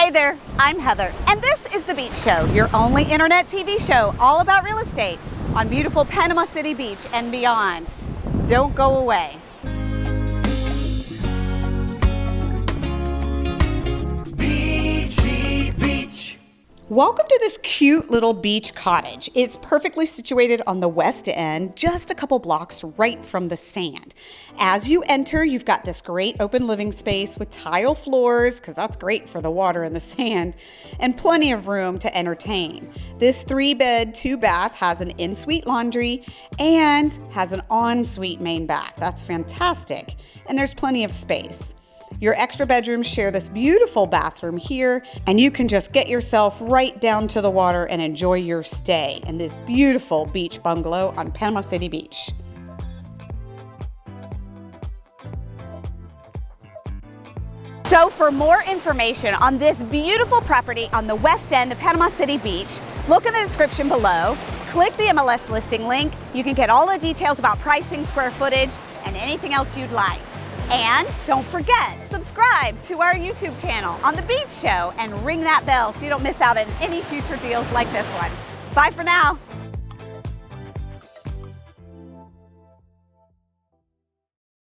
Hey there, I'm Heather, and this is The Beach Show, your only internet TV show all about real estate on beautiful Panama City Beach and beyond. Don't go away. Beachy Beach. Welcome to this cute little beach cottage. It's perfectly situated on the west end, just a couple blocks right from the sand. As you enter, you've got this great open living space with tile floors, because that's great for the water and the sand, and plenty of room to entertain. This 3-bed, 2-bath has an in-suite laundry and has an en-suite main bath. That's fantastic. And there's plenty of space. Your extra bedrooms share this beautiful bathroom here, and you can just get yourself right down to the water and enjoy your stay in this beautiful beach bungalow on Panama City Beach. So for more information on this beautiful property on the west end of Panama City Beach, look in the description below, click the MLS listing link. You can get all the details about pricing, square footage, and anything else you'd like. And don't forget, subscribe to our YouTube channel on The Beach Show and ring that bell so you don't miss out on any future deals like this one. Bye for now.